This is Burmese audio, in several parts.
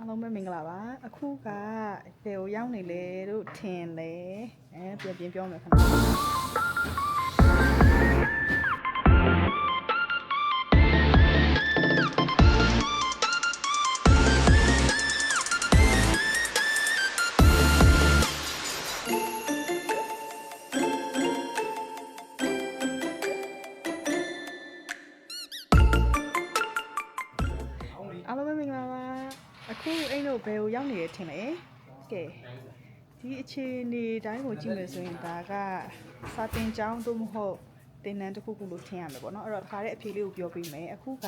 အားလုံးပဲမင်္ဂလာပါအခုကဘယ်ကိုရောက်နေလဲလို့ထင်လဲပြန်ပြောမယ်ခဏအားလုံးပဲမင်္ဂလာပါအခုအိမ်တို့ဘယ်ကိုရောက်နေရထင်လဲကဲဒီအခြေအနေတိုင်းကိုကြည့်မယ်ဆိုရင်ဒါကစာသင်ကျောင်းသို့မဟုတ်သင်တန်းတစ်ခုခုလို့ထင်ရမယ်ပေါ့နော်အဲ့တော့တစ်ခါတည်းအဖြေလေးကိုပြောပြမယ်အခုက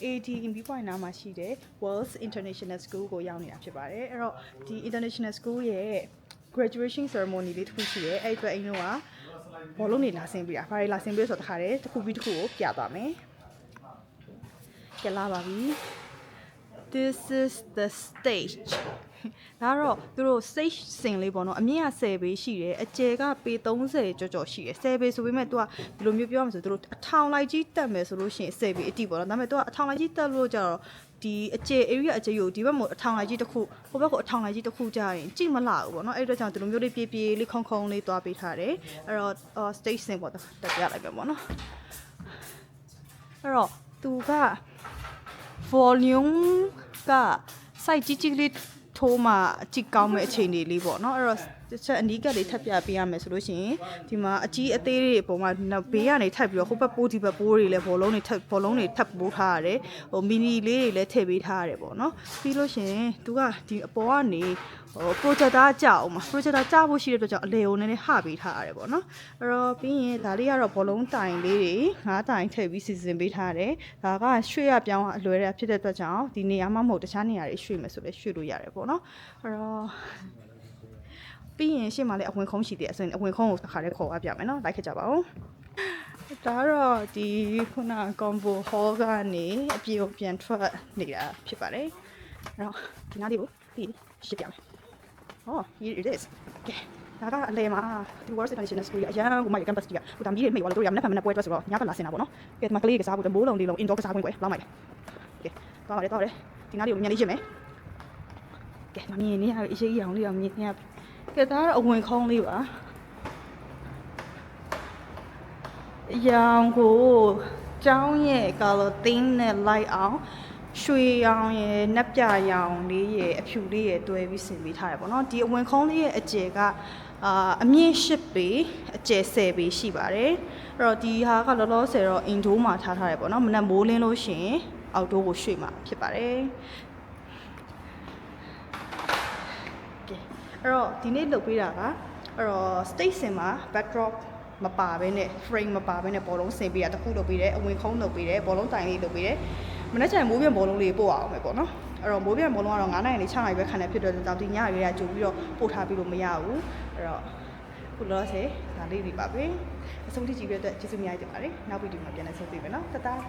AD Inbi Point နားမှာရှိတဲ့ World International School ကိုရောက်နေတာဖြစ်ပါတယ်အဲ့တော့ဒီ International School ရဲ့ graduation ceremony လေးတစ်ခုရှိတယ်အဲ့အတွက်အိမ်တို့ကဘောလုံးနေလာဆင်းပြီးတာဘာတွေလာဆင်းပြီးဆိုတော့တစ်ခါတည်းတစ်ခုပြီးတစ်ခုကိုပြသွားမယ်ကြလာပါပြီThis is the stage ဒါတော့သူတို့ stage စင်လေးပေါ့နော်အမြင့်က10ပေရှိတယ်အကျယ်ကပေ30ကျော်ရှိတယ်10ပေဆိုပေမဲ့သူကဒီလိုမျိုးပြောမှဆိုသူတို့အထောင်လိုက်ကြီးတက်မယ်ဆိုလို့ရှိရင်10ပေအတိပေါ့နော်ဒါပေမဲ့သူကအထောင်လိုက်ကြီးတက်လို့ကြတော့ဒီအကျယ် area အကျယ်ကိုဒီဘက်မှာအထောင်လိုက်ကြီးတစ်ခုဟိုဘက်ကအထောင်လိုက်ကြီးတစ်ခုကြရင်ကြည့်မလာဘူးပေါ့နော်အဲ့အတွက်ကြောင့်ဒီလိုမျိုးလေးပြေးပြေးလေးခုံလေးသွားပေးထားတယ်အဲ့တော့ stage စင်ပေါ့တက်ပြလိုက်ပဲပေါ့နော်အဲ့တော့သူကvolume က site ကြီးလေးထိုးမှအကြည့်ကောင်းမဲ့အခြေအနေလေးပေါ့နော်အဲ့တော့တစ်ချက်အနီးကပ်လေးထပ်ပြပေးရမယ်ဆိုလို့ရှိရင်ဒီမှာအကြီးအသေးတွေပုံမှာဘေးကနေထပ်ပြီးတော့ဟိုဘက်ပိုးဒီဘက်ပိုးတွေလည်းဘောလုံးတွေထပ်ပိုးထားရတယ်ဟိုမီနီလေးတွေလည်းထည့်ပေးထားရတယ်ပေါ့နော်ပြီးလို့ရှိရင်သူကဒီအပေါ်ကနေဟို projector ကြောက်အောင်မှာ projector ကြောက်ဖို့ရှိတဲ့အတွက်ကြောင့်အလေကိုနည်းနည်းဟပေးထားရတယ်ပေါ့နော်အဲ့တော့ပြီးရင်ဒါလေးကတော့ဘောလုံးတိုင်လေးတွေ9တိုင်ထည့်ပြီးစီစဉ်ပေးထားတယ်ဒါကရွှေ့ရပြောင်းအလွယ်ရဖြစ်တဲ့အတွက်ကြောင့်ဒီနေရာမှမဟုတ်တခြားနေရာတွေရွှေ့မယ်ဆိုလည်းရွှေ့လို့ရတယ်ပေါ့နော်အဲ့တော့ပြီးရင်ရှေ့မှာလည်းအဝင်ခုံးရှိတယ်ဆိုရင်အဝင်ခုံးကိုတစ်ခါတည်းခေါ်သွားပြမယ်နော်လိုက်ခဲ့ကြပါဦးဒါတော့ဒီခုန combo hall ကနေအပြေကိုပြန်ထွက်နေတာဖြစ်ပါတယ်အဲ့တော့ဒီနားလေးကိုပြီးရှင်းပြမယ် Oh here it is ကဲဒါကအလဲမှာဒီ World International School အရန်ကိုမှရ campus ကြီးကဟိုတမ်းကြီးတွေမိသွားလို့တို့ရမနေ့ဖက်မနေ့ပွဲအတွက်ဆိုတော့ညဘက်လာဆင်းတာပေါ့နော်ကဲဒီမှာကလေးကစားဖို့မိုးလုံးလေးလုံး indoor ကစားခွင့်ကွယ်လောက်မိုက်ကဲတော့တယ်ဒီနားလေးကိုမြန်လေးရှင်းမယ်ကဲမမြင်နေရအရေးကြီးအောင်လေးအောင်မြင်နေရကဲဒါကတော့အဝင်ခုံးလေးပါရောင်ကိုကျောင်းရဲ့ color theme နဲ့ light အောင်ရွှေရောင်ရဲ့နက်ပြရောင်လေးရဲ့အဖြူလေးရဲ့တွဲပြီးဆင်ပေးထားတယ်ပေါ့နော်ဒီအဝင်ခုံးလေးရဲ့အကျယ်ကအမြင့်10ပေအကျယ်10ပေရှိပါတယ်အဲ့တော့ဒီဟာကလောလောဆယ်တော့ indoor မှာထားတယ်ပေါ့နော်မနက်မိုးလင်းလို့ရှိရင် outdoor ကိုရွှေ့မှာဖြစ်ပါတယ်ကဲအဲ့တော့ဒီနေ့လုပ်ပေးတာကအဲ့တော့ stage စင်မှာ backdrop မပါဘဲနဲ့ frame မပါဘဲနဲ့ဘောလုံးဆင်ပေးတာတခုလုပ်ပေးတယ်အဝင်ခုံးလုပ်ပေးတယ်ဘောလုံးတိုင်လေးလုပ်ပေးတယ်မနေ့ကျရင်မိုးပြန်ဘောလုံးလေးပို့အောင်မယ်ပေါ့နော်အဲ့တော့မိုးပြန်ဘောလုံးကတော့9နိုင်နဲ့6နိုင်ပဲခံနေဖြစ်တဲ့ကြောင့်ဒီညရွေးရကြိုပြီးတော့ပို့ထားပြီးလို့မရဘူးအဲ့တော့ခုလောဆယ်ဒါလေးတွေပါပဲအဆုံးထိကြည့်ပြတဲ့ကျေးဇူးများတင်ပါတယ်နောက်ဗီဒီယိုမှာပြန်လည်ဆုံတွေ့မယ်နော်တတား